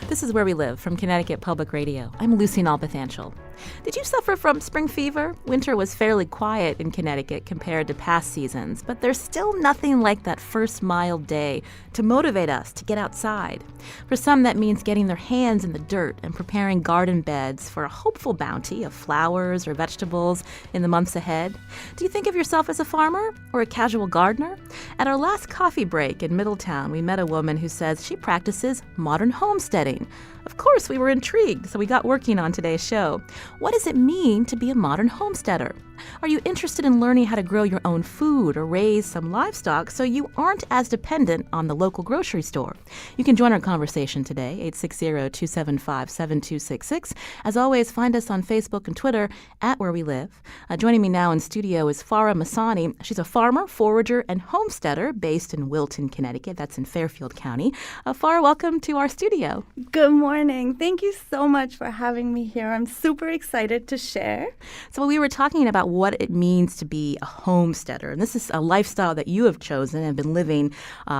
This is Where We Live from Connecticut Public Radio. I'm Lucy Nalpathanchel. Did you suffer from spring fever? Winter was fairly quiet in Connecticut compared to past seasons, but there's still nothing like that first mild day to motivate us to get outside. For some, that means getting their hands in the dirt and preparing garden beds for a hopeful bounty of flowers or vegetables in the months ahead. Do you think of yourself as a farmer or a casual gardener? At our last coffee break in Middletown, we met a woman who says she practices modern homesteading. Of course, we were intrigued, so we got working on today's show. What does it mean to be a modern homesteader? Are you interested in learning how to grow your own food or raise some livestock so you aren't as dependent on the local grocery store? You can join our conversation today, 860-275-7266. As always, find us on Facebook and Twitter at Where We Live. Joining me now in studio is Farah Masani. She's a farmer, forager, and homesteader based in Wilton, Connecticut. That's in Fairfield County. Farah, welcome to our studio. Good morning. Thank you so much for having me here. I'm super excited to share. So we were talking about what it means to be a homesteader. And this is a lifestyle that you have chosen and been living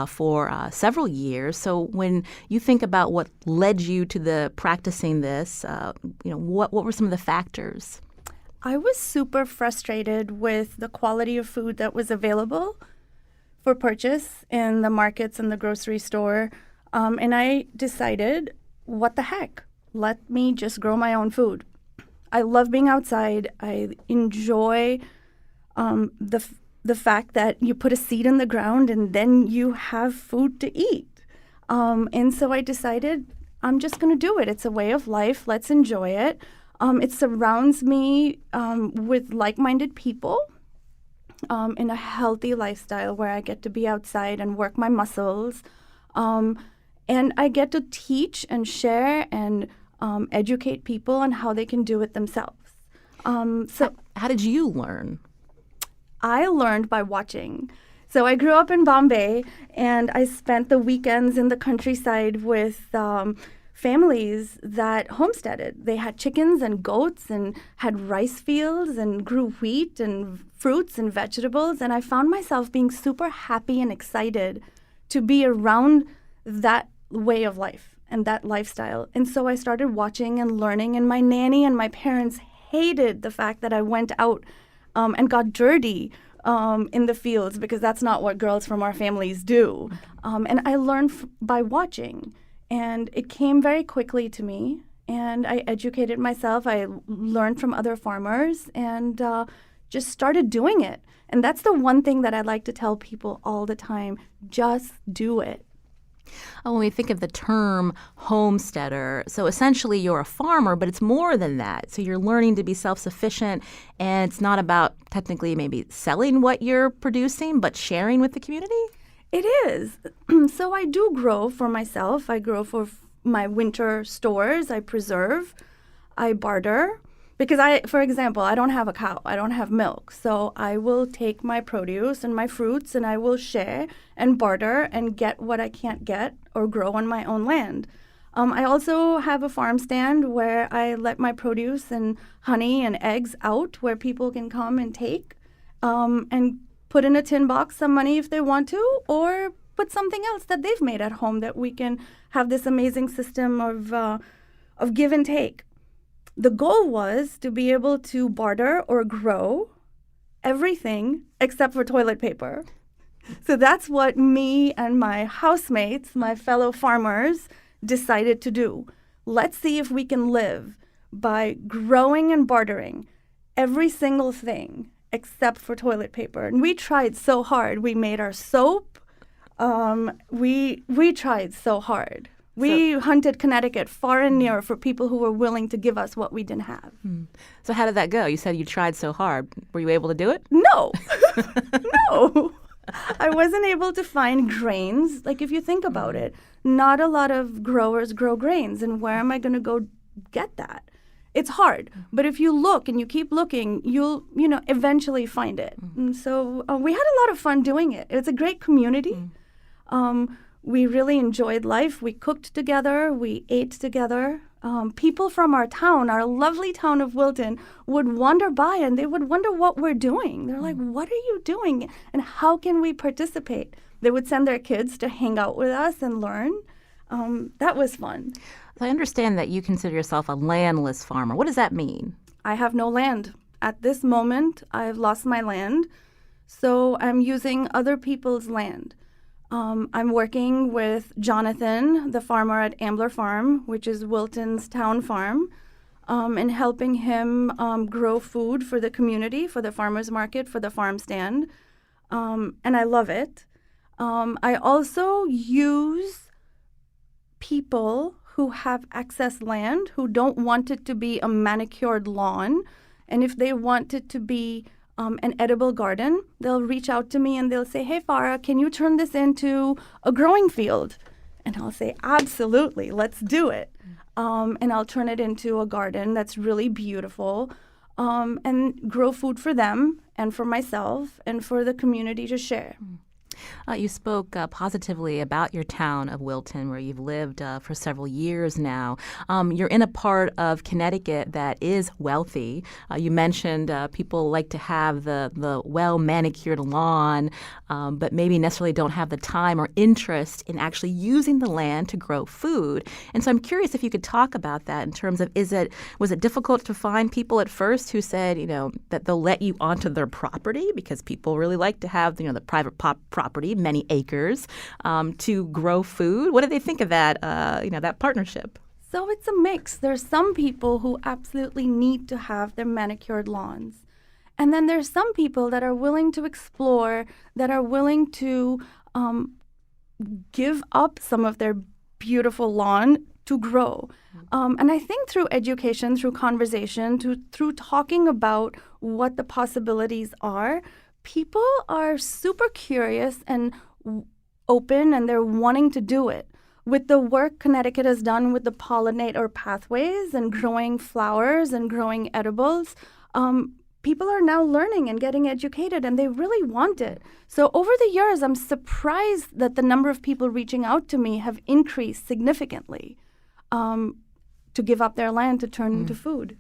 for several years. So when you think about what led you to the practicing this, what were some of the factors? I was super frustrated with the quality of food that was available for purchase in the markets and the grocery store. And I decided, what the heck? Let me just grow my own food. I love being outside. I enjoy the fact that you put a seed in the ground and then you have food to eat. And so I decided I'm just going to do it. It's a way of life. Let's enjoy it. It surrounds me with like-minded people in a healthy lifestyle where I get to be outside and work my muscles. And I get to teach and share and educate people on how they can do it themselves. How did you learn? I learned by watching. So I grew up in Bombay, and I spent the weekends in the countryside with families that homesteaded. They had chickens and goats and had rice fields and grew wheat and fruits and vegetables. And I found myself being super happy and excited to be around that way of life and that lifestyle. And so I started watching and learning, and my nanny and my parents hated the fact that I went out and got dirty in the fields, because that's not what girls from our families do. And I learned by watching, and it came very quickly to me, and I educated myself. I learned from other farmers and just started doing it. And that's the one thing that I like to tell people all the time: just do it. When we think of the term homesteader, so essentially you're a farmer, but it's more than that. So you're learning to be self-sufficient, and it's not about technically maybe selling what you're producing, but sharing with the community? It is. So I do grow for myself. I grow for my winter stores. I preserve. I barter. Because for example, I don't have a cow. I don't have milk. So I will take my produce and my fruits and I will share and barter and get what I can't get or grow on my own land. I also have a farm stand where I let my produce and honey and eggs out where people can come and take and put in a tin box some money if they want to, or put something else that they've made at home, that we can have this amazing system of give and take. The goal was to be able to barter or grow everything except for toilet paper. So that's what me and my housemates, my fellow farmers, decided to do. Let's see if we can live by growing and bartering every single thing except for toilet paper. And we tried so hard. We made our soap. We tried so hard. We hunted Connecticut far and near for people who were willing to give us what we didn't have. So how did that go? You said you tried so hard. Were you able to do it? No. No. I wasn't able to find grains. Like, if you think about it, not a lot of growers grow grains. And where am I going to go get that? It's hard. But if you look and you keep looking, you'll, eventually find it. And so we had a lot of fun doing it. It's a great community. We really enjoyed life. We cooked together. We ate together. People from our town, our lovely town of Wilton, would wander by and they would wonder what we're doing. They're like, what are you doing? And how can we participate? They would send their kids to hang out with us and learn. That was fun. So I understand that you consider yourself a landless farmer. What does that mean? I have no land. At this moment, I've lost my land, so I'm using other people's land. I'm working with Jonathan, the farmer at Ambler Farm, which is Wilton's town farm, and helping him grow food for the community, for the farmers market, for the farm stand. And I love it. I also use people who have excess land, who don't want it to be a manicured lawn. And if they want it to be an edible garden, they'll reach out to me and they'll say, "Hey, Farah, can you turn this into a growing field?" And I'll say, "Absolutely, let's do it." And I'll turn it into a garden that's really beautiful, and grow food for them and for myself and for the community to share. You spoke positively about your town of Wilton, where you've lived for several years now. You're in a part of Connecticut that is wealthy. You mentioned people like to have the well-manicured lawn, but maybe necessarily don't have the time or interest in actually using the land to grow food. And so I'm curious if you could talk about that in terms of was it difficult to find people at first who said, that they'll let you onto their property because people really like to have, the private property, many acres, to grow food? What do they think of that, that partnership? So it's a mix. There's some people who absolutely need to have their manicured lawns. And then there's some people that are willing to explore, that are willing to give up some of their beautiful lawn to grow. And I think through education, through conversation, through talking about what the possibilities are, people are super curious and open, and they're wanting to do it. With the work Connecticut has done with the pollinator pathways and growing flowers and growing edibles, people are now learning and getting educated, and they really want it. So over the years, I'm surprised that the number of people reaching out to me have increased significantly to give up their land to turn into food.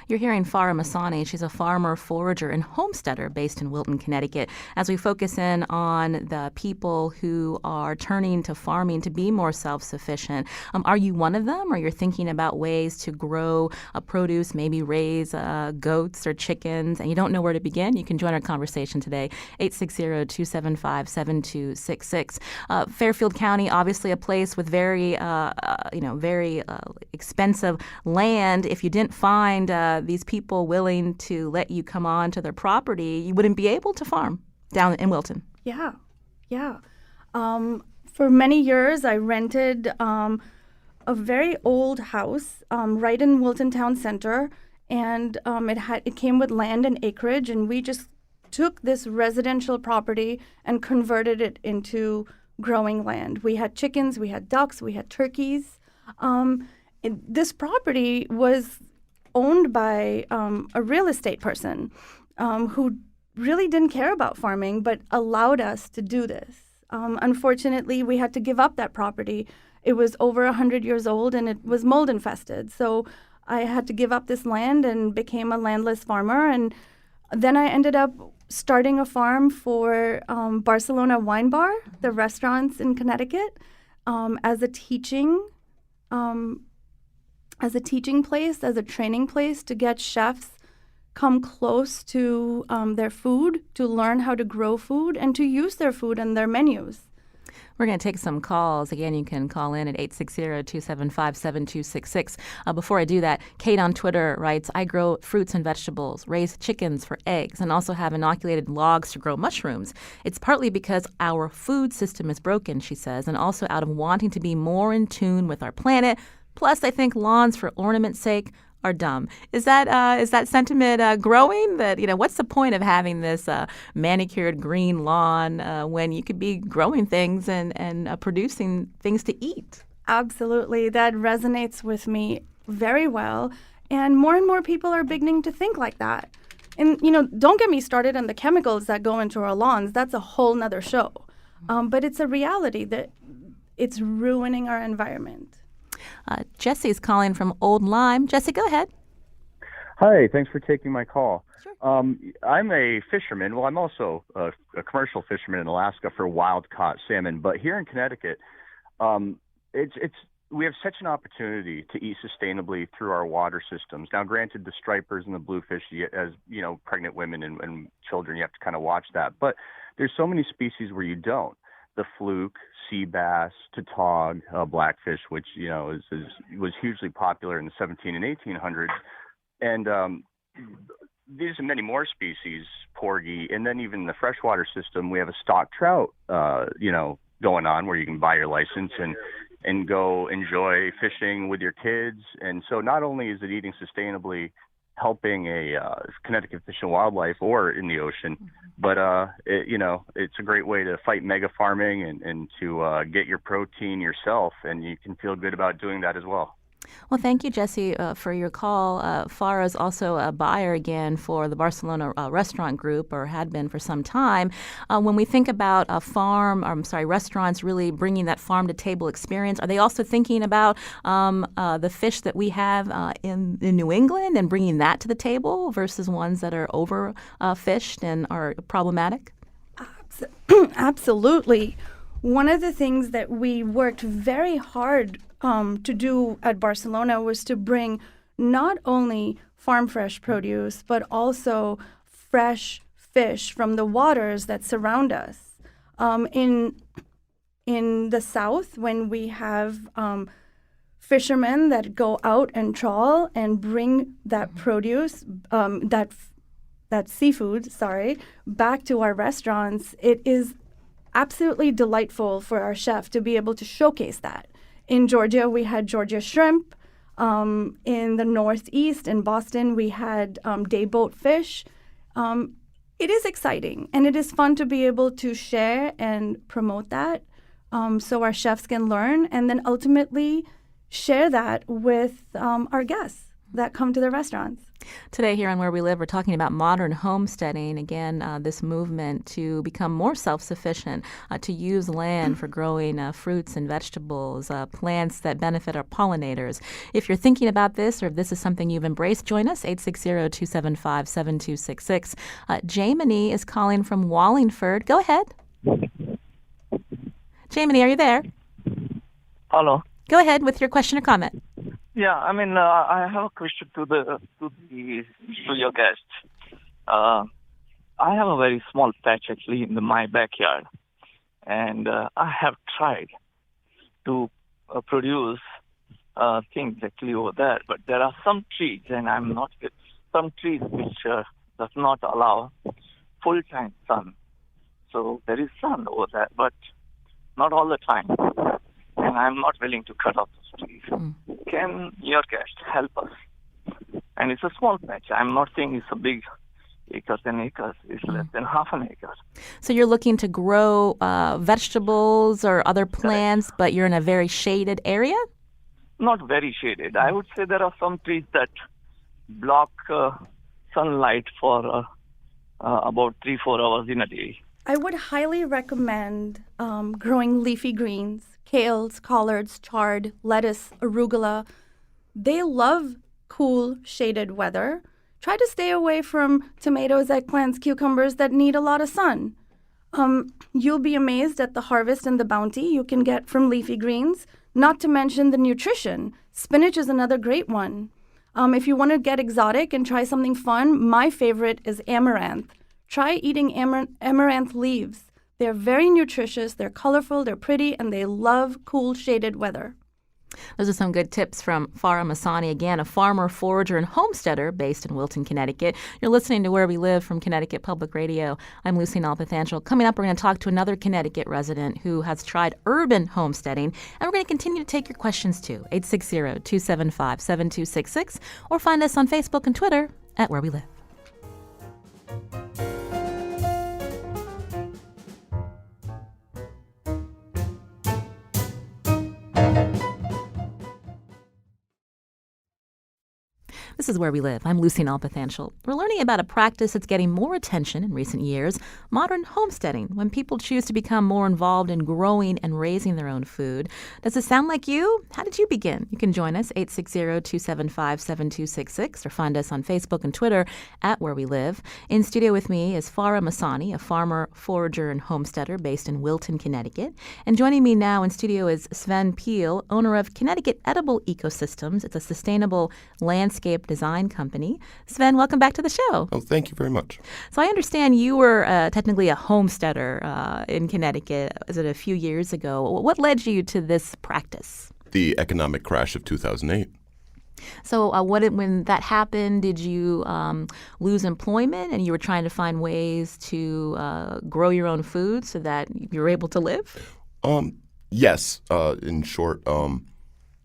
You're hearing Farah Masani. She's a farmer, forager, and homesteader based in Wilton, Connecticut. As we focus in on the people who are turning to farming to be more self-sufficient, are you one of them? Or you're thinking about ways to grow produce, maybe raise goats or chickens, and you don't know where to begin? You can join our conversation today, 860-275-7266. Fairfield County, obviously a place with very expensive land. If you didn't find these people willing to let you come on to their property, you wouldn't be able to farm down in Wilton. Yeah. For many years, I rented a very old house right in Wilton Town Center, and it came with land and acreage, and we just took this residential property and converted it into growing land. We had chickens, we had ducks, we had turkeys. This property was owned by a real estate person who really didn't care about farming but allowed us to do this. Unfortunately, we had to give up that property. It was over 100 years old and it was mold infested. So I had to give up this land and became a landless farmer. And then I ended up starting a farm for Barcelona Wine Bar, the restaurants in Connecticut, as a teaching place, as a training place to get chefs come close to their food, to learn how to grow food, and to use their food in their menus. We're going to take some calls. Again, you can call in at 860-275-7266. Before I do that, Kate on Twitter writes, I grow fruits and vegetables, raise chickens for eggs, and also have inoculated logs to grow mushrooms. It's partly because our food system is broken, she says, and also out of wanting to be more in tune with our planet. Plus, I think lawns for ornament's sake are dumb. Is that sentiment growing? That what's the point of having this manicured green lawn when you could be growing things and producing things to eat? Absolutely, that resonates with me very well, and more people are beginning to think like that. And don't get me started on the chemicals that go into our lawns. That's a whole nother show. But it's a reality that it's ruining our environment. Jesse's calling from Old Lyme. Jesse, go ahead. Hi, thanks for taking my call. Sure. I'm a fisherman. Well, I'm also a commercial fisherman in Alaska for wild-caught salmon. But here in Connecticut, it's we have such an opportunity to eat sustainably through our water systems. Now, granted, the stripers and the bluefish, as pregnant women and children, you have to kind of watch that. But there's so many species where you don't. The fluke, sea bass, tautog, blackfish, which was hugely popular in the 17 and 1800s, and these and many more species, porgy, and then even in the freshwater system, we have a stock trout, going on where you can buy your license and go enjoy fishing with your kids. And so not only is it eating sustainably, helping a Connecticut Fish and Wildlife or in the ocean, but it's a great way to fight mega farming and to get your protein yourself, and you can feel good about doing that as well. Well, thank you, Jesse, for your call. Farah is also a buyer again for the Barcelona restaurant group, or had been for some time. When we think about restaurants really bringing that farm-to-table experience, are they also thinking about the fish that we have in New England and bringing that to the table versus ones that are overfished and are problematic? Absolutely. One of the things that we worked very hard to do at Barcelona was to bring not only farm fresh produce, but also fresh fish from the waters that surround us. In the South, when we have fishermen that go out and trawl and bring that produce, that seafood, back to our restaurants, it is absolutely delightful for our chef to be able to showcase that. In Georgia, we had Georgia shrimp. In the Northeast, in Boston, we had dayboat fish. It is exciting, and it is fun to be able to share and promote that so our chefs can learn and then ultimately share that with our guests that come to the restaurants. Today here on Where We Live, we're talking about modern homesteading. Again, this movement to become more self-sufficient, to use land for growing fruits and vegetables, plants that benefit our pollinators. If you're thinking about this or if this is something you've embraced, join us, 860-275-7266. Jamie is calling from Wallingford. Go ahead. Jamie, are you there? Hello. Go ahead with your question or comment. Yeah, I have a question to your guest. I have a very small patch actually in my backyard, and I have tried to produce things actually over there. But there are some trees, and some trees which does not allow full-time sun. So there is sun over there, but not all the time. And I'm not willing to cut off those trees. Can your guest help us? And it's a small patch. I'm not saying it's a big acres and acres. It's less than half an acre. So you're looking to grow vegetables or other plants, but you're in a very shaded area? Not very shaded. I would say there are some trees that block sunlight for about 3-4 hours in a day. I would highly recommend growing leafy greens, kales, collards, chard, lettuce, arugula. They love cool, shaded weather. Try to stay away from tomatoes, eggplants, cucumbers that need a lot of sun. You'll be amazed at the harvest and the bounty you can get from leafy greens, not to mention the nutrition. Spinach is another great one. If you want to get exotic and try something fun, my favorite is amaranth. Try eating amaranth leaves. They're very nutritious, they're colorful, they're pretty, and they love cool, shaded weather. Those are some good tips from Farah Masani, again, a farmer, forager, and homesteader based in Wilton, Connecticut. You're listening to Where We Live from Connecticut Public Radio. I'm Lucy Nalpathanchel. Coming up, we're going to talk to another Connecticut resident who has tried urban homesteading, and we're going to continue to take your questions too, 860-275-7266, or find us on Facebook and Twitter at Where We Live. This is Where We Live. I'm Lucy Nalpathanchel. We're learning about a practice that's getting more attention in recent years, modern homesteading, when people choose to become more involved in growing and raising their own food. Does this sound like you? How did you begin? You can join us, 860-275-7266, or find us on Facebook and Twitter at Where We Live. In studio with me is Farah Masani, a farmer, forager, and homesteader based in Wilton, Connecticut. And joining me now in studio is Sven Peel, owner of Connecticut Edible Ecosystems. It's a sustainable landscape design company. Sven, welcome back to the show. Oh, thank you very much. So I understand you were technically a homesteader in Connecticut. Was it a few years ago? What led you to this practice? The economic crash of 2008. So when that happened, did you lose employment and you were trying to find ways to grow your own food so that you were able to live? Yes. In short,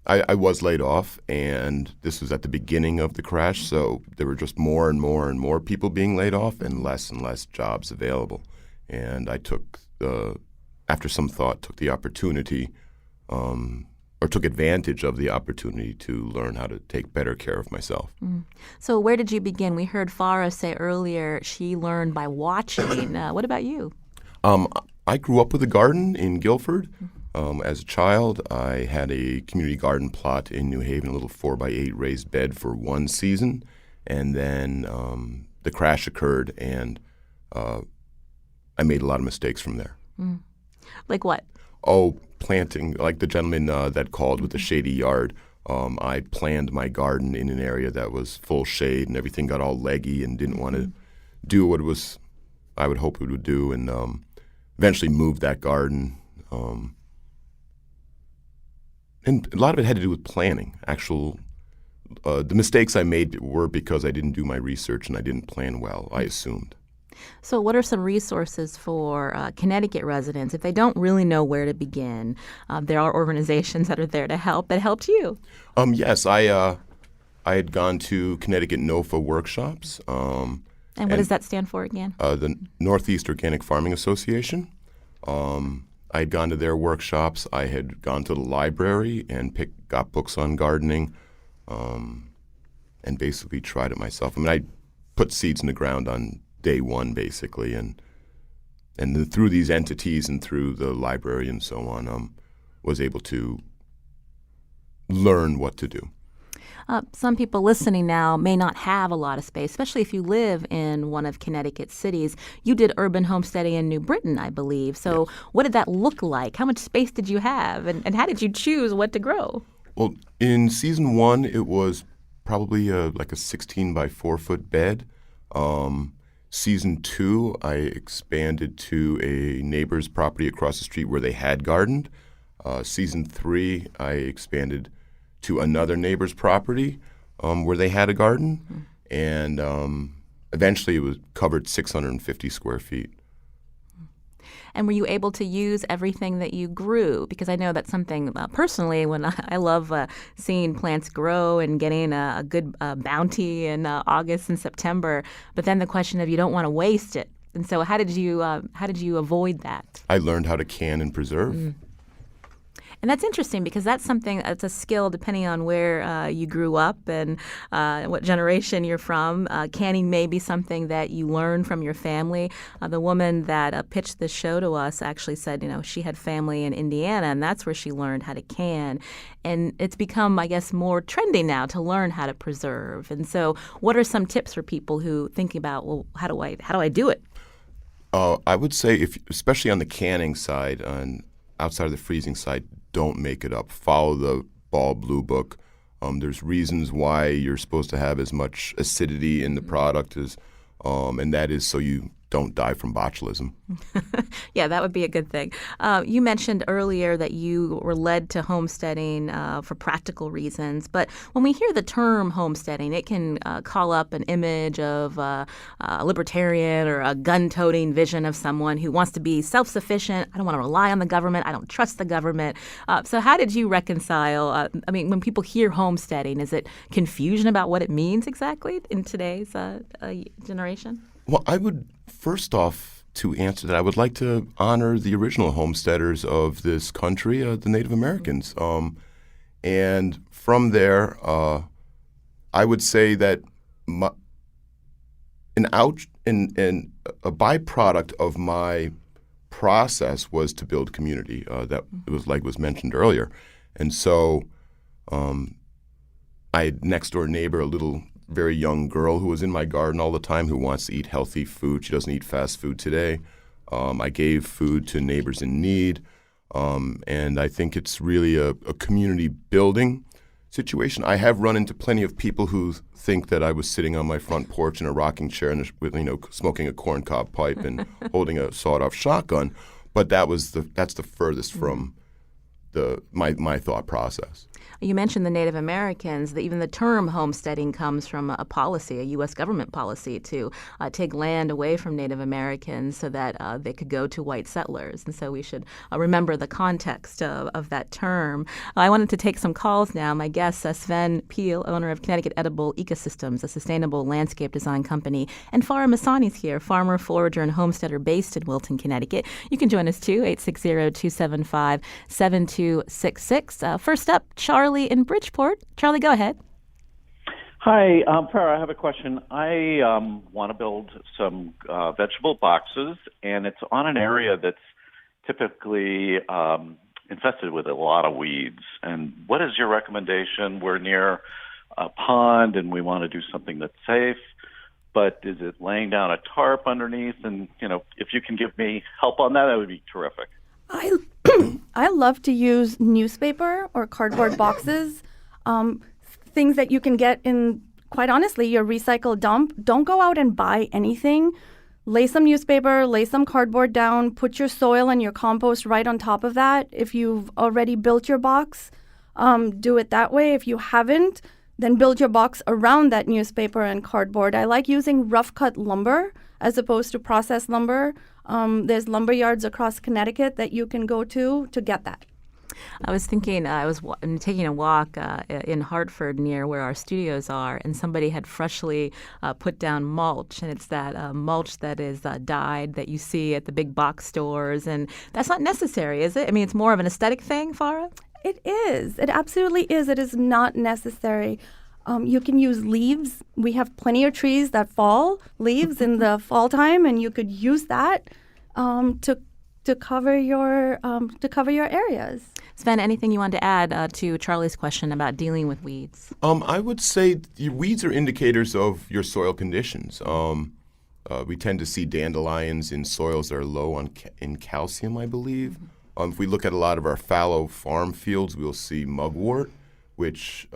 I was laid off, and this was at the beginning of the crash, so there were just more and more people being laid off and less jobs available. And I took, after some thought, took the opportunity or took advantage of the opportunity to learn how to take better care of myself. So where did you begin? We heard Farah say earlier she learned by watching. What about you? I grew up with a garden in Guilford. As a child, I had a community garden plot in New Haven, a little 4x8 raised bed for one season. And then the crash occurred, and I made a lot of mistakes from there. Like what? Oh, planting, like the gentleman that called with the shady yard. I planned my garden in an area that was full shade, and everything got all leggy and didn't want to do what I would hope it would do, and eventually moved that garden. And a lot of it had to do with planning. The mistakes I made were because I didn't do my research and I didn't plan well, I assumed. So what are some resources for Connecticut residents if they don't really know where to begin? There are organizations that are there to help that helped you. Yes, I had gone to Connecticut NOFA workshops. And what does that stand for again? The Northeast Organic Farming Association. I had gone to their workshops. I had gone to the library and got books on gardening, and basically tried it myself. I mean, I put seeds in the ground on day one, basically, and then through these entities and through the library and so on, was able to learn what to do. Some people listening now may not have a lot of space, especially if you live in one of Connecticut's cities. You did urban homesteading in New Britain, I believe. So What did that look like? How much space did you have? And how did you choose what to grow? Well, in season one, it was probably like a 16 by 4 foot bed. Season two, I expanded to a neighbor's property across the street where they had gardened. Season three, I expanded to another neighbor's property where they had a garden, and eventually it was covered 650 square feet. And were you able to use everything that you grew? Because I know that's something personally when I love seeing plants grow and getting a good bounty in August and September. But then the question of you don't want to waste it. And so how did you avoid that? I learned how to can and preserve. And that's interesting because that's a skill depending on where you grew up and what generation you're from. Canning may be something that you learn from your family. The woman that pitched this show to us actually said, she had family in Indiana, and that's where she learned how to can. And it's become, I guess, more trendy now to learn how to preserve. And so what are some tips for people who think about, well, how do I do it? I would say, especially on the canning side, outside of the freezing side, don't make it up. Follow the Ball Blue Book. There's reasons why you're supposed to have as much acidity in the product as, and that is so you don't die from botulism. Yeah, that would be a good thing. You mentioned earlier that you were led to homesteading for practical reasons, but when we hear the term homesteading, it can call up an image of a libertarian or a gun-toting vision of someone who wants to be self-sufficient. I don't want to rely on the government. I don't trust the government. So how did you reconcile? When people hear homesteading, is it confusion about what it means exactly in today's generation? Well, I would, first off, to answer that, I would like to honor the original homesteaders of this country, the Native Americans. And from there, I would say that a byproduct of my process was to build community. That it was like was mentioned earlier, and so I had next door neighbor, a little very young girl who was in my garden all the time who wants to eat healthy food. She doesn't eat fast food today. I gave food to neighbors in need, and I think it's really a community building situation. I have run into plenty of people who think that I was sitting on my front porch in a rocking chair and with smoking a corncob pipe and holding a sawed-off shotgun, but that's the furthest from my thought process. You mentioned the Native Americans. Even the term homesteading comes from a policy, a U.S. government policy, to take land away from Native Americans so that they could go to white settlers. And so we should remember the context of that term. I wanted to take some calls now. My guest, Sven Peel, owner of Connecticut Edible Ecosystems, a sustainable landscape design company, and Farah Masani's here, farmer, forager, and homesteader based in Wilton, Connecticut. You can join us too, 860-275-7266. First up, Charlie in Bridgeport. Charlie, go ahead. Hi, Farah, I have a question. I want to build some vegetable boxes, and it's on an area that's typically infested with a lot of weeds. And what is your recommendation? We're near a pond, and we want to do something that's safe, but is it laying down a tarp underneath? And, if you can give me help on that, that would be terrific. I love to use newspaper or cardboard boxes, things that you can get in, quite honestly, your recycle dump. Don't go out and buy anything. Lay some newspaper, lay some cardboard down, put your soil and your compost right on top of that. If you've already built your box, do it that way. If you haven't, then build your box around that newspaper and cardboard. I like using rough cut lumber as opposed to processed lumber. There's lumber yards across Connecticut that you can go to get that. I was thinking, I was taking a walk in Hartford near where our studios are, and somebody had freshly put down mulch, and it's that mulch that is dyed that you see at the big box stores, and that's not necessary, is it? I mean, it's more of an aesthetic thing, Farah? It is. It absolutely is. It is not necessary. You can use leaves. We have plenty of trees that fall leaves in the fall time, and you could use that to cover your areas. Sven, anything you want to add to Charlie's question about dealing with weeds? I would say weeds are indicators of your soil conditions. We tend to see dandelions in soils that are low in calcium, I believe. If we look at a lot of our fallow farm fields, we'll see mugwort, which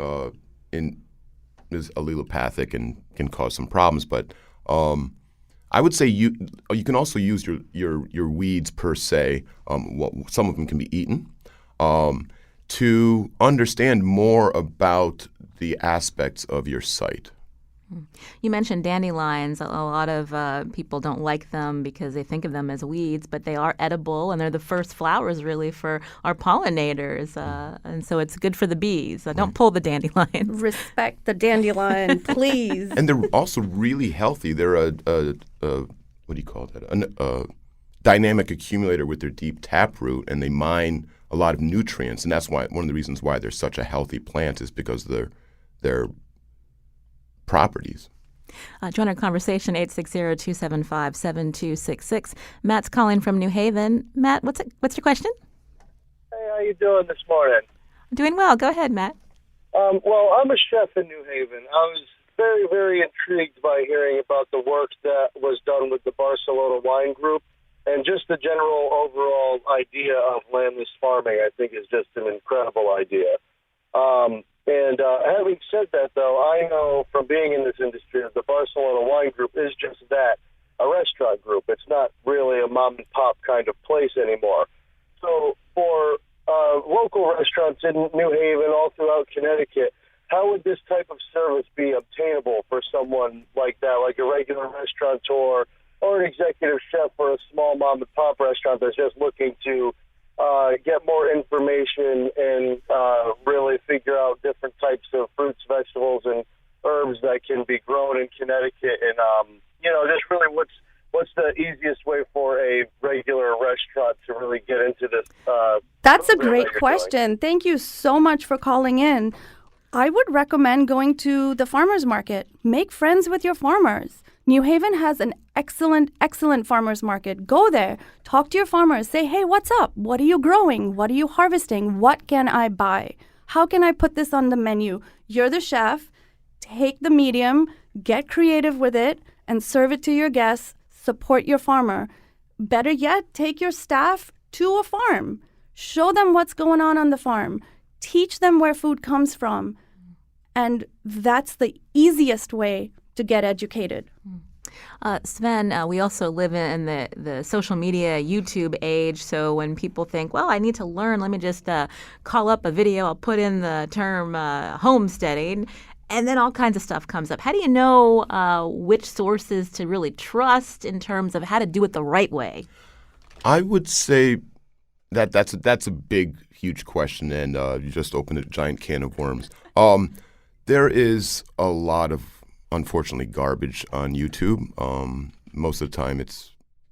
is allelopathic and can cause some problems. But I would say you can also use your weeds per se. Some of them can be eaten. To understand more about the aspects of your site. You mentioned dandelions. A lot of people don't like them because they think of them as weeds, but they are edible, and they're the first flowers, really, for our pollinators. And so it's good for the bees. Don't pull the dandelions. Respect the dandelion, please. And they're also really healthy. They're a what do you call that? A dynamic accumulator with their deep taproot, and they mine a lot of nutrients. And that's why one of the reasons why they're such a healthy plant is because of their properties. Join our conversation, 860-275-7266. Matt's calling from New Haven. Matt, what's your question? Hey, how you doing this morning? Doing well. Go ahead, Matt. Well, I'm a chef in New Haven. I was very, very intrigued by hearing about the work that was done with the Barcelona Wine Group, and just the general overall idea of landless farming, I think, is just an incredible idea. And having said that, though, I know from being in this industry that the Barcelona Wine Group is just that, a restaurant group. It's not really a mom-and-pop kind of place anymore. So for local restaurants in New Haven, all throughout Connecticut, how would this type of service be obtainable for someone like that, like a regular restaurateur or an executive chef for a small mom-and-pop restaurant that's just looking to get more information and really figure out different types of fruits, vegetables, and herbs that can be grown in Connecticut, and just really what's the easiest way for a regular restaurant to really get into this? That's a great question. Thank you so much for calling in. I would recommend going to the farmers market. Make friends with your farmers. New Haven has an excellent farmers market. Go there, talk to your farmers, say, hey, what's up? What are you growing? What are you harvesting? What can I buy? How can I put this on the menu? You're the chef. Take the medium, get creative with it, and serve it to your guests. Support your farmer. Better yet, take your staff to a farm. Show them what's going on the farm. Teach them where food comes from. And that's the easiest way to get educated. Sven, we also live in the social media YouTube age. So when people think, well, I need to learn, let me just call up a video. I'll put in the term homesteading, and then all kinds of stuff comes up. How do you know which sources to really trust in terms of how to do it the right way? I would say that's a big, huge question, and you just opened a giant can of worms. There is a lot of, unfortunately, garbage on YouTube. Most of the time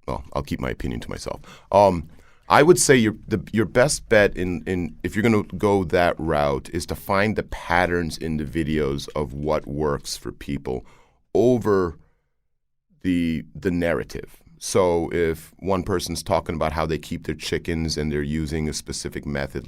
I'll keep my opinion to myself. I would say your best bet in if you're going to go that route is to find the patterns in the videos of what works for people over the narrative. So if one person's talking about how they keep their chickens and they're using a specific method,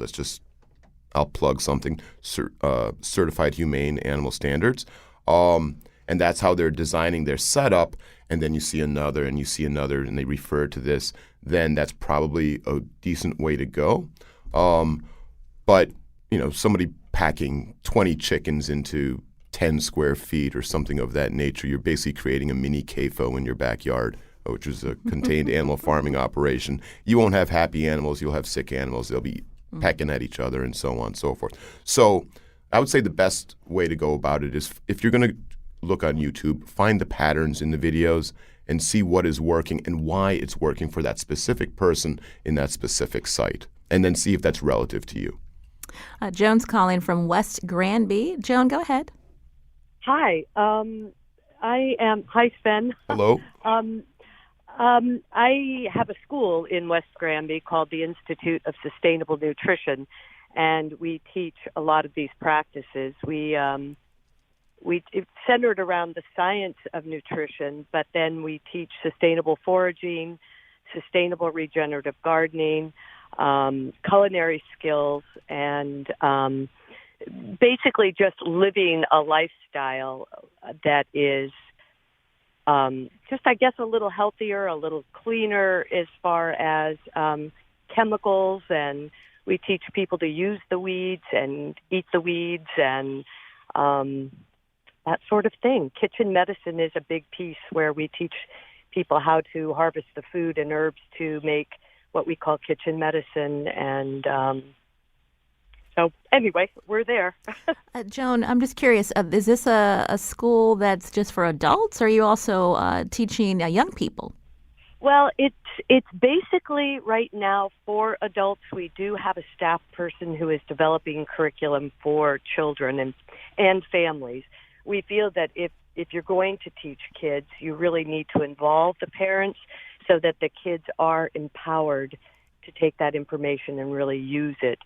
I'll plug something, Certified Humane Animal Standards. And that's how they're designing their setup, and then you see another, and and they refer to this, then that's probably a decent way to go. But, somebody packing 20 chickens into 10 square feet or something of that nature, you're basically creating a mini CAFO in your backyard, which is a contained animal farming operation. You won't have happy animals, you'll have sick animals. They'll be pecking at each other and so on and so forth. So I would say the best way to go about it is if you're going to look on YouTube, find the patterns in the videos and see what is working and why it's working for that specific person in that specific site, and then see if that's relative to you. Joan's calling from West Granby. Joan, go ahead. Hi. Hi, Sven. Hello. I have a school in West Granby called the Institute of Sustainable Nutrition, and we teach a lot of these practices. It's centered around the science of nutrition, but then we teach sustainable foraging, sustainable regenerative gardening, culinary skills, and basically just living a lifestyle that is just, I guess, a little healthier, a little cleaner as far as chemicals. And we teach people to use the weeds and eat the weeds and that sort of thing. Kitchen medicine is a big piece where we teach people how to harvest the food and herbs to make what we call kitchen medicine. And so anyway, we're there. Joan, I'm just curious, is this a school that's just for adults, or are you also teaching young people? Well, it's basically right now for adults. We do have a staff person who is developing curriculum for children and families. We feel that if you're going to teach kids, you really need to involve the parents so that the kids are empowered to take that information and really use it.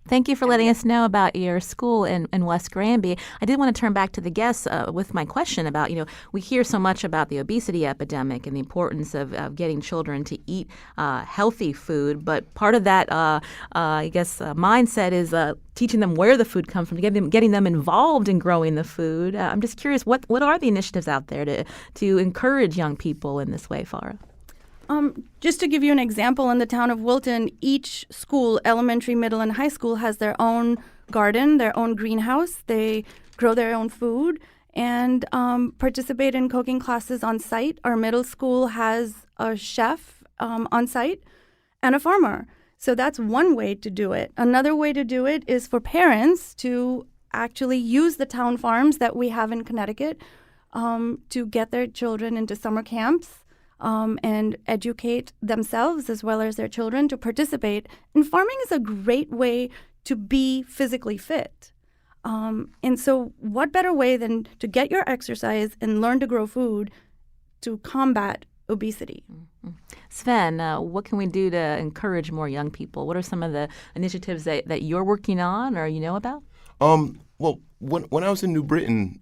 Thank you for letting us know about your school in West Granby. I did want to turn back to the guests with my question about, we hear so much about the obesity epidemic and the importance of getting children to eat healthy food. But part of that, mindset is teaching them where the food comes from, getting them involved in growing the food. I'm just curious, what are the initiatives out there to encourage young people in this way, Farah? Just to give you an example, in the town of Wilton, each school, elementary, middle, and high school, has their own garden, their own greenhouse. They grow their own food and participate in cooking classes on site. Our middle school has a chef on site and a farmer. So that's one way to do it. Another way to do it is for parents to actually use the town farms that we have in Connecticut to get their children into summer camps. And educate themselves as well as their children to participate. And farming is a great way to be physically fit. And so what better way than to get your exercise and learn to grow food to combat obesity. Sven, what can we do to encourage more young people? What are some of the initiatives that you're working on or you know about? Well, when I was in New Britain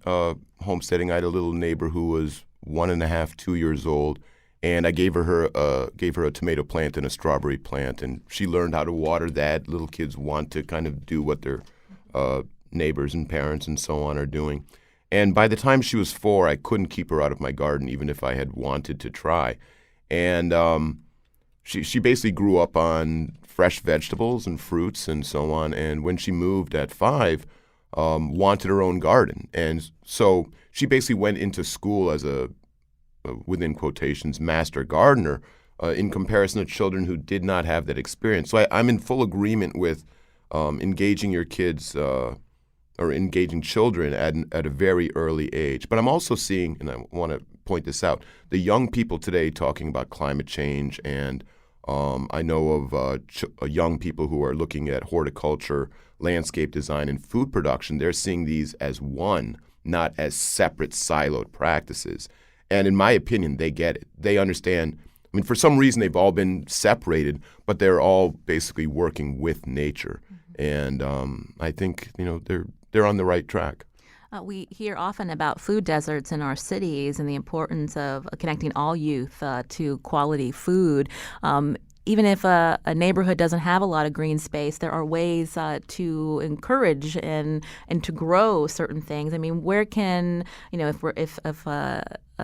homesteading, I had a little neighbor who was 1.5, 2 years old, and I gave her a tomato plant and a strawberry plant, and she learned how to water that. Little kids want to kind of do what their neighbors and parents and so on are doing. And by the time she was 4, I couldn't keep her out of my garden, even if I had wanted to try. And she basically grew up on fresh vegetables and fruits and so on. And when she moved at 5, wanted her own garden. And so she basically went into school as a, within quotations, master gardener in comparison to children who did not have that experience. So I'm in full agreement with engaging your kids or engaging children at a very early age. But I'm also seeing, and I want to point this out, the young people today talking about climate change, and I know of young people who are looking at horticulture, landscape design, and food production. They're seeing these as one, not as separate siloed practices. And in my opinion, they get it. They understand. I mean, for some reason, they've all been separated, but they're all basically working with nature. And I think, they're on the right track. We hear often about food deserts in our cities and the importance of connecting all youth to quality food. Even if a neighborhood doesn't have a lot of green space, there are ways to encourage and to grow certain things. I mean, where can, if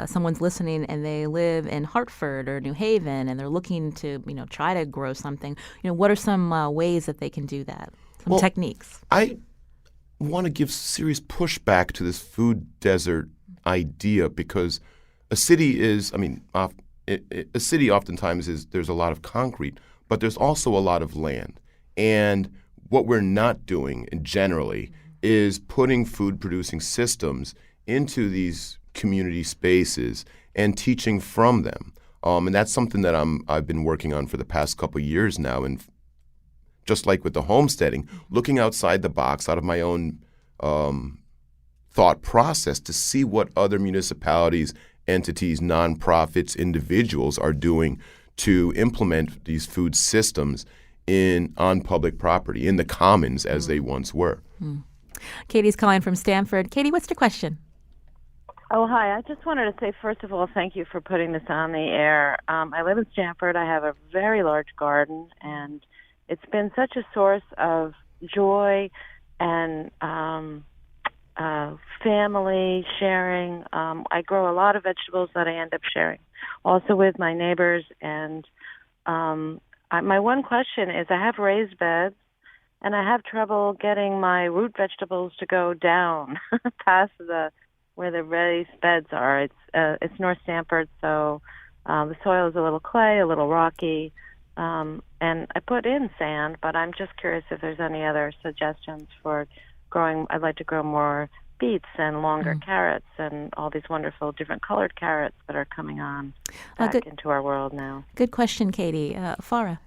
someone's listening and they live in Hartford or New Haven and they're looking to, try to grow something, what are some ways that they can do that? Some techniques. I want to give serious pushback to this food desert idea because a city is, a city oftentimes there's a lot of concrete, but there's also a lot of land. And what we're not doing generally is putting food-producing systems into these community spaces and teaching from them. And that's something that I've been working on for the past couple of years now. And just like with the homesteading, looking outside the box, out of my own thought process to see what other municipalities, entities, nonprofits, individuals are doing to implement these food systems on public property, in the commons as they once were. Katie's calling from Stamford. Katie, what's the question? Oh, hi. I just wanted to say, first of all, thank you for putting this on the air. I live in Stamford. I have a very large garden, and it's been such a source of joy and family sharing. I grow a lot of vegetables that I end up sharing also with my neighbors. And my one question is, I have raised beds, and I have trouble getting my root vegetables to go down past where the raised beds are. It's North Stamford, so the soil is a little clay, a little rocky. And I put in sand, but I'm just curious if there's any other suggestions for growing. I'd like to grow more beets and longer carrots and all these wonderful different colored carrots that are coming on back into our world now. Good question, Katie. Farah?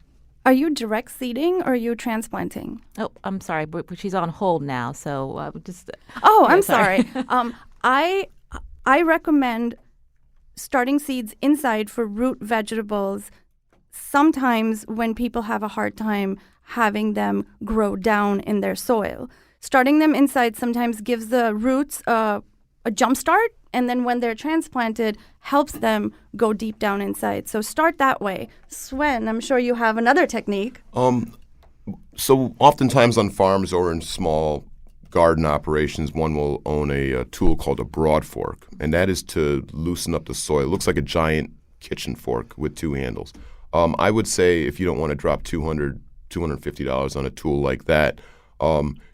Are you direct seeding or are you transplanting? Oh, I'm sorry, but she's on hold now, so just... I'm sorry. I recommend starting seeds inside for root vegetables sometimes when people have a hard time having them grow down in their soil. Starting them inside sometimes gives the roots a jump start, and then when they're transplanted, helps them go deep down inside. So start that way. Sven, I'm sure you have another technique. So oftentimes on farms or in small garden operations, one will own a tool called a broad fork, and that is to loosen up the soil. It looks like a giant kitchen fork with 2 handles. I would say if you don't want to drop $200, $250 on a tool like that,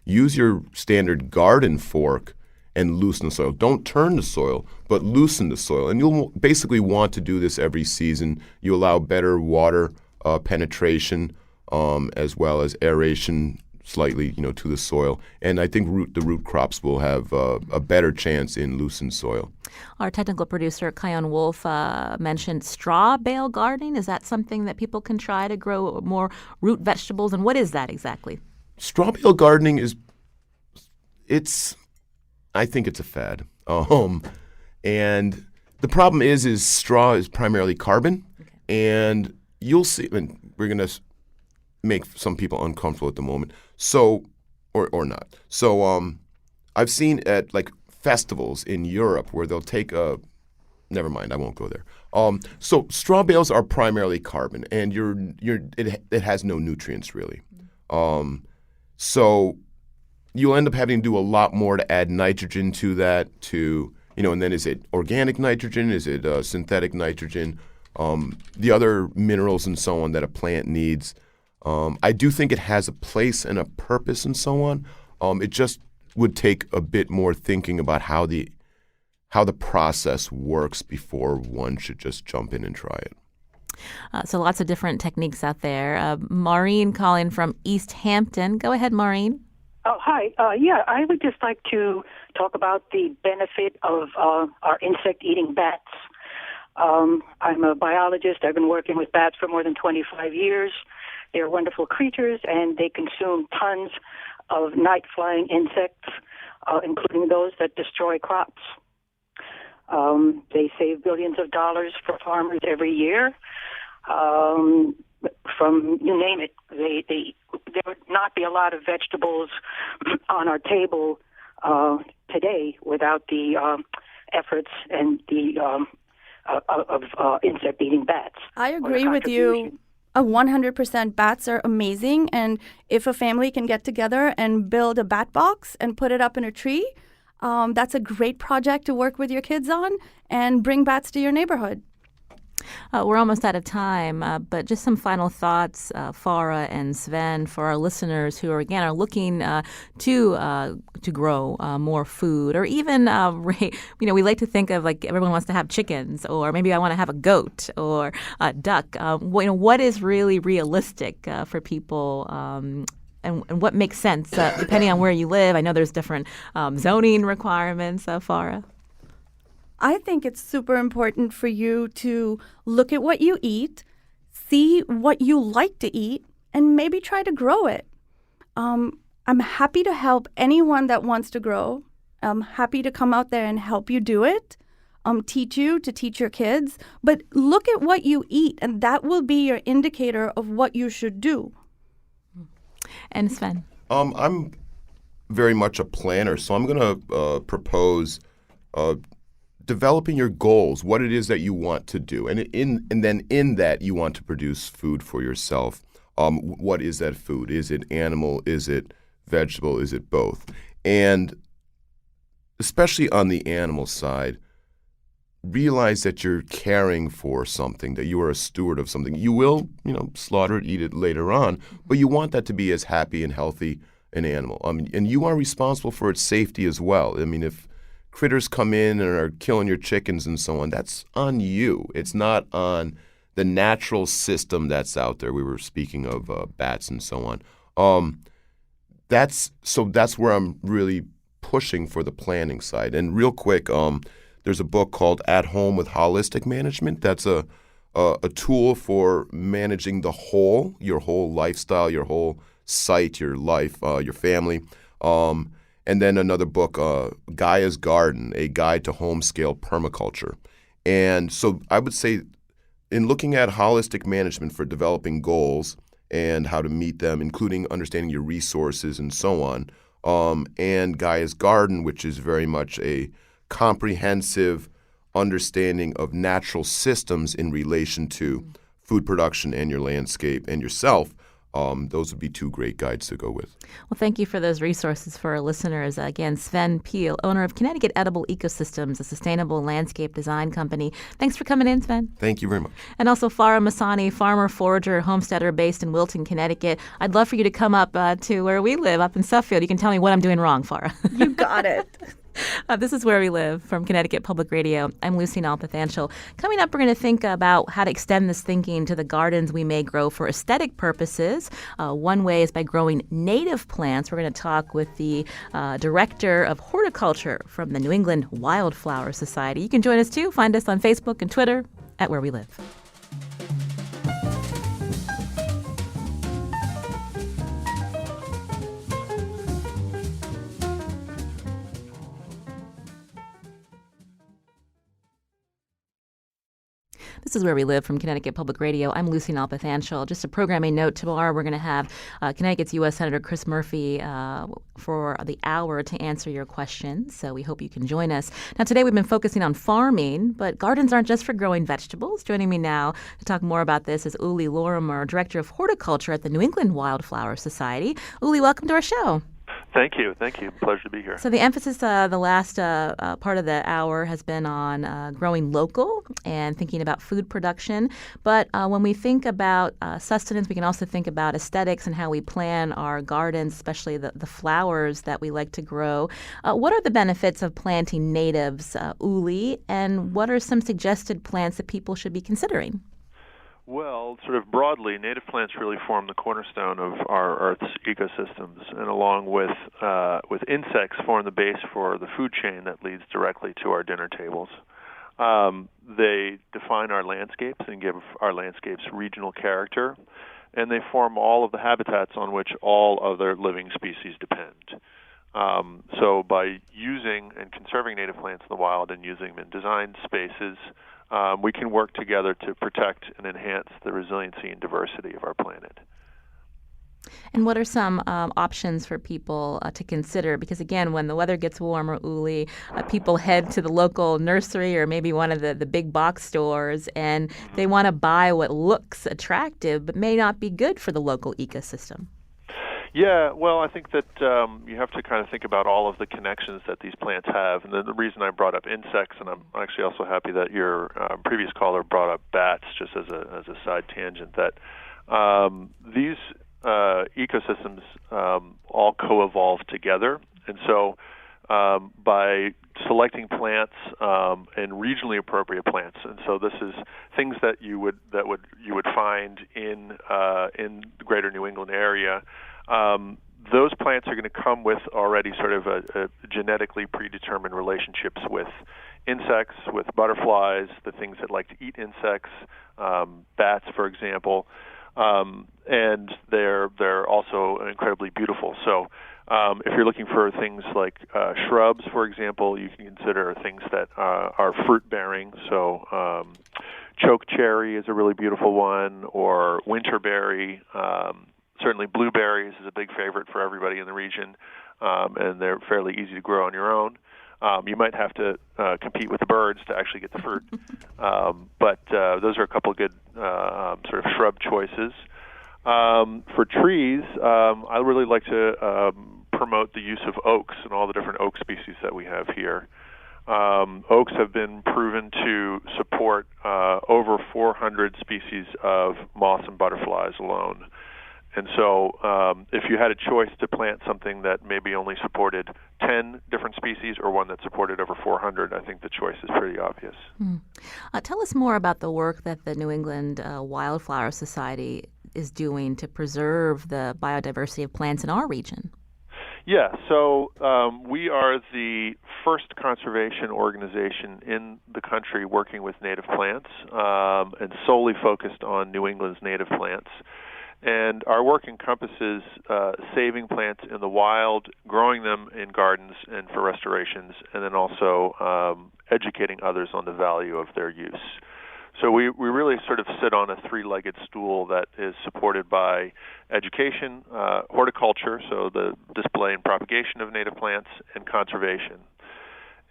use your standard garden fork and loosen the soil. Don't turn the soil, but loosen the soil. And you'll basically want to do this every season. You allow better water penetration as well as aeration slightly, to the soil. And I think the root crops will have a better chance in loosened soil. Our technical producer, Kion Wolf, mentioned straw bale gardening. Is that something that people can try to grow more root vegetables? And what is that exactly? Straw bale gardening I think it's a fad. And The problem is straw is primarily carbon, and you'll see. And we're gonna make some people uncomfortable at the moment. So, or not. So, I've seen at like festivals in Europe where they'll take a. Never mind, I won't go there. So straw bales are primarily carbon, and it has no nutrients really. So you'll end up having to do a lot more to add nitrogen to that. And then is it organic nitrogen? Is it synthetic nitrogen? The other minerals and so on that a plant needs. I do think it has a place and a purpose and so on. It just would take a bit more thinking about how the process works before one should just jump in and try it. So lots of different techniques out there. Maureen calling from East Hampton. Go ahead, Maureen. Oh, hi. Yeah, I would just like to talk about the benefit of our insect-eating bats. I'm a biologist. I've been working with bats for more than 25 years. They're wonderful creatures, and they consume tons of night-flying insects, including those that destroy crops. They save billions of dollars for farmers every year. From you name it, there would not be a lot of vegetables on our table today without the efforts and the of insect-eating bats. I agree with you. 100%. Bats are amazing, and if a family can get together and build a bat box and put it up in a tree, that's a great project to work with your kids on and bring bats to your neighborhood. We're almost out of time, but just some final thoughts, Farah and Sven, for our listeners who are looking to grow more food, or even we like to think of like everyone wants to have chickens, or maybe I want to have a goat or a duck. What is really realistic for people? And what makes sense depending on where you live? I know there's different zoning requirements, Farah. I think it's super important for you to look at what you eat, see what you like to eat, and maybe try to grow it. I'm happy to help anyone that wants to grow. I'm happy to come out there and help you do it, teach your kids. But look at what you eat, and that will be your indicator of what you should do. And Sven? I'm very much a planner, so I'm going to propose developing your goals, what it is that you want to do, and then in that you want to produce food for yourself. What is that food? Is it animal? Is it vegetable? Is it both? And especially on the animal side, realize that you're caring for something, that you are a steward of something. You will, slaughter it, eat it later on, but you want that to be as happy and healthy an animal. And you are responsible for its safety as well. If critters come in and are killing your chickens and so on, that's on you. It's not on the natural system that's out there. We were speaking of bats and so on. That's where I'm really pushing for the planning side. And real quick, there's a book called At Home with Holistic Management. That's a tool for managing your whole lifestyle, your whole site, your life, your family. And then another book, Gaia's Garden, A Guide to Home-Scale Permaculture. And so I would say in looking at holistic management for developing goals and how to meet them, including understanding your resources and so on, and Gaia's Garden, which is very much a comprehensive understanding of natural systems in relation to food production and your landscape and yourself, those would be two great guides to go with. Well, thank you for those resources for our listeners. Again, Sven Peel, owner of Connecticut Edible Ecosystems, a sustainable landscape design company. Thanks for coming in, Sven. Thank you very much. And also Farah Masani, farmer, forager, homesteader based in Wilton, Connecticut. I'd love for you to come up to where we live, up in Suffield. You can tell me what I'm doing wrong, Farah. You got it. This is Where We Live from Connecticut Public Radio. I'm Lucy Nalpathanchel. Coming up, we're going to think about how to extend this thinking to the gardens we may grow for aesthetic purposes. One way is by growing native plants. We're going to talk with the director of horticulture from the New England Wildflower Society. You can join us too. Find us on Facebook and Twitter at Where We Live. This is Where We Live from Connecticut Public Radio. I'm Lucy Nalpathanchel. Just a programming note, tomorrow we're going to have Connecticut's U.S. Senator Chris Murphy for the hour to answer your questions, so we hope you can join us. Now, today we've been focusing on farming, but gardens aren't just for growing vegetables. Joining me now to talk more about this is Uli Lorimer, Director of Horticulture at the New England Wildflower Society. Uli, welcome to our show. Thank you. Pleasure to be here. So the emphasis the last part of the hour has been on growing local and thinking about food production. But when we think about sustenance, we can also think about aesthetics and how we plan our gardens, especially the flowers that we like to grow. What are the benefits of planting natives, Uli, and what are some suggested plants that people should be considering? Well, sort of broadly, native plants really form the cornerstone of our Earth's ecosystems, and along with insects, form the base for the food chain that leads directly to our dinner tables. They define our landscapes and give our landscapes regional character, and they form all of the habitats on which all other living species depend. So by using and conserving native plants in the wild and using them in design spaces, we can work together to protect and enhance the resiliency and diversity of our planet. And what are some options for people to consider? Because, again, when the weather gets warmer, Uli, people head to the local nursery or maybe one of the big box stores, and they want to buy what looks attractive but may not be good for the local ecosystem. Yeah, well, I think that you have to kind of think about all of the connections that these plants have. And the reason I brought up insects, and I'm actually also happy that your previous caller brought up bats, just as a side tangent, that these ecosystems all co-evolve together. And so by selecting plants and regionally appropriate plants, and so this is things that you would find in the greater New England area. Those plants are going to come with already sort of a genetically predetermined relationships with insects, with butterflies, the things that like to eat insects, bats, for example, and they're also incredibly beautiful. So if you're looking for things like shrubs, for example, you can consider things that are fruit-bearing. So choke cherry is a really beautiful one, or winterberry. Certainly blueberries is a big favorite for everybody in the region, and they're fairly easy to grow on your own. You might have to compete with the birds to actually get the fruit, but those are a couple of good sort of shrub choices. For trees, I really like to promote the use of oaks and all the different oak species that we have here. Oaks have been proven to support over 400 species of moths and butterflies alone. And so if you had a choice to plant something that maybe only supported 10 different species or one that supported over 400, I think the choice is pretty obvious. Tell us more about the work that the New England Wildflower Society is doing to preserve the biodiversity of plants in our region. Yeah, so we are the first conservation organization in the country working with native plants and solely focused on New England's native plants. And our work encompasses saving plants in the wild, growing them in gardens and for restorations, and then also educating others on the value of their use. So we really sort of sit on a three-legged stool that is supported by education, horticulture, so the display and propagation of native plants, and conservation.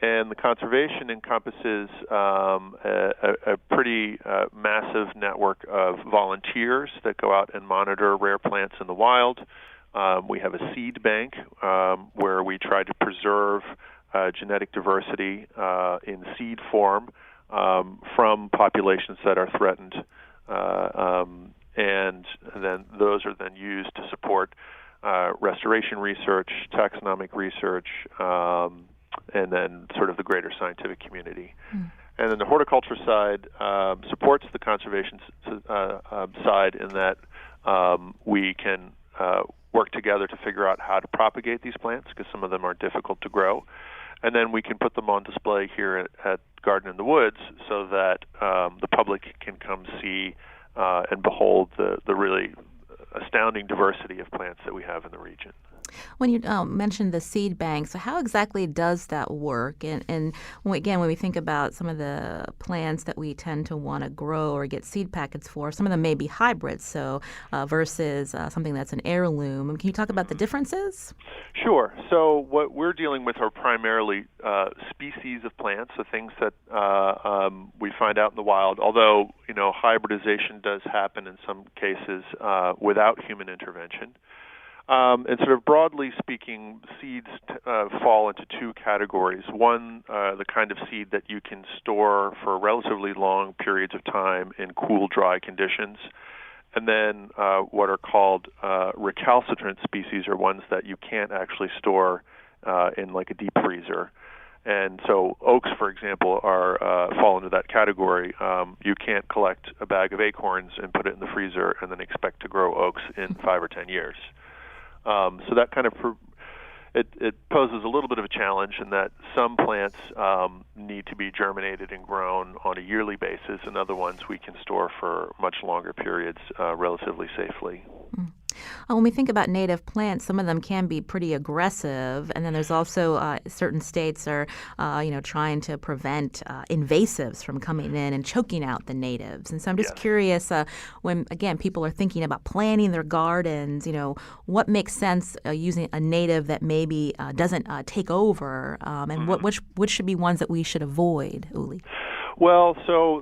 And the conservation encompasses a pretty massive network of volunteers that go out and monitor rare plants in the wild. We have a seed bank where we try to preserve genetic diversity in seed form from populations that are threatened. And then those are then used to support restoration research, taxonomic research, and then sort of the greater scientific community. And then the horticulture side supports the conservation side in that we can work together to figure out how to propagate these plants, because some of them are difficult to grow. And then we can put them on display here at Garden in the Woods so that the public can come see and behold the really astounding diversity of plants that we have in the region. When you mentioned the seed bank, so how exactly does that work? And when we think about some of the plants that we tend to want to grow or get seed packets for, some of them may be hybrids, so versus something that's an heirloom. Can you talk about the differences? Sure. So what we're dealing with are primarily species of plants, so things that we find out in the wild, although hybridization does happen in some cases without human intervention. And sort of broadly speaking, seeds fall into two categories. One, the kind of seed that you can store for relatively long periods of time in cool, dry conditions. And then what are called recalcitrant species, are ones that you can't actually store in like a deep freezer. And so oaks, for example, fall into that category. You can't collect a bag of acorns and put it in the freezer and then expect to grow oaks in 5 or 10 years. So that kind of it poses a little bit of a challenge in that some plants need to be germinated and grown on a yearly basis, and other ones we can store for much longer periods relatively safely. When we think about native plants, some of them can be pretty aggressive, and then there's also certain states are, trying to prevent invasives from coming in and choking out the natives. And so I'm just curious, when again people are thinking about planting their gardens, what makes sense using a native that maybe doesn't take over, and which should be ones that we should avoid, Uli? Well, so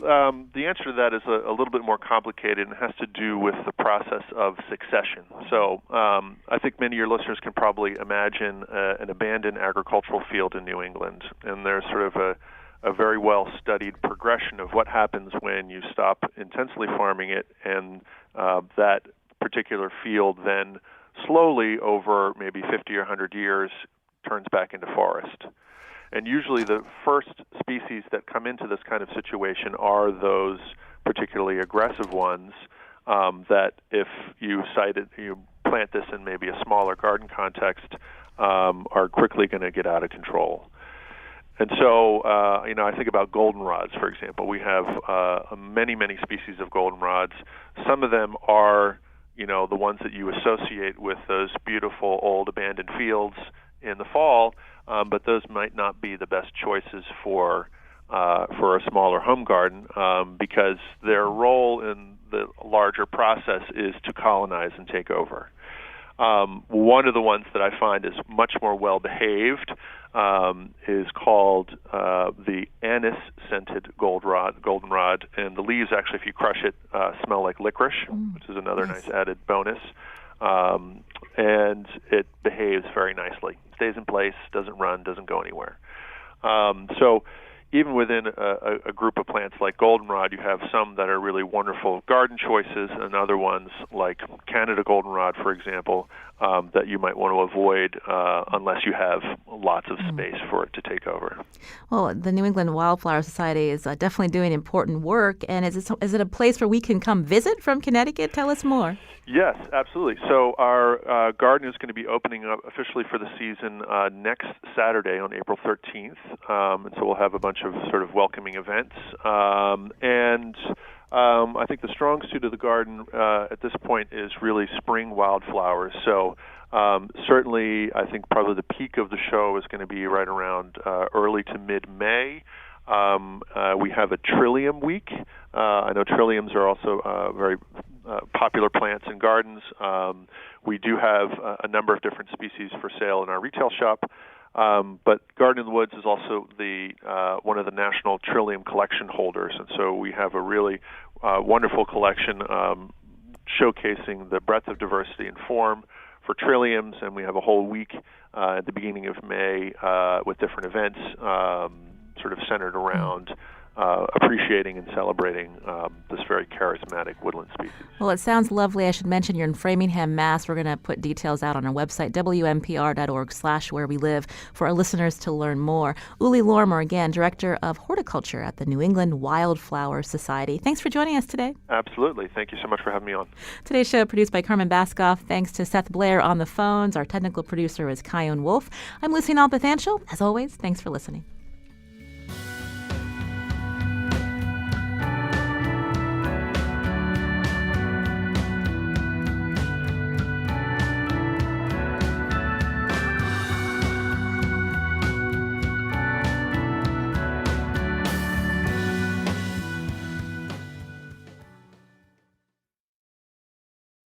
the answer to that is a little bit more complicated and has to do with the process of succession. So I think many of your listeners can probably imagine an abandoned agricultural field in New England, and there's sort of a very well-studied progression of what happens when you stop intensely farming it, and that particular field then slowly over maybe 50 or 100 years turns back into forest. And usually the first species that come into this kind of situation are those particularly aggressive ones that if you plant this in maybe a smaller garden context, are quickly going to get out of control. And so, I think about goldenrods, for example. We have many, many species of goldenrods. Some of them are, the ones that you associate with those beautiful old abandoned fields in the fall, but those might not be the best choices for a smaller home garden because their role in the larger process is to colonize and take over. One of the ones that I find is much more well-behaved is called the anise-scented goldenrod, and the leaves, actually, if you crush it, smell like licorice, which is another nice added bonus. And it behaves very nicely. Stays in place, doesn't run, doesn't go anywhere. So even within a group of plants like goldenrod, you have some that are really wonderful garden choices, and other ones like Canada goldenrod, for example, that you might want to avoid unless you have lots of space for it to take over. Well, the New England Wildflower Society is definitely doing important work, and is it a place where we can come visit from Connecticut? Tell us more. Yes, absolutely. So our garden is going to be opening up officially for the season next Saturday on April 13th, and so we'll have a bunch of sort of welcoming events. And I think the strong suit of the garden at this point is really spring wildflowers. So certainly I think probably the peak of the show is going to be right around early to mid-May. We have a trillium week. I know trilliums are also very popular plants in gardens. We do have a number of different species for sale in our retail shop. But Garden in the Woods is also one of the national trillium collection holders, and so we have a really wonderful collection showcasing the breadth of diversity and form for trilliums, and we have a whole week at the beginning of May with different events sort of centered around appreciating and celebrating this very charismatic woodland species. Well, it sounds lovely. I should mention you're in Framingham, Mass. We're going to put details out on our website, WNPR.org/wherewelive, for our listeners to learn more. Uli Lorimer, again, Director of Horticulture at the New England Wildflower Society. Thanks for joining us today. Absolutely. Thank you so much for having me on. Today's show produced by Carmen Baskoff. Thanks to Seth Blair on the phones. Our technical producer is Kyone Wolf. I'm Lucy Nalpathanchel. As always, thanks for listening.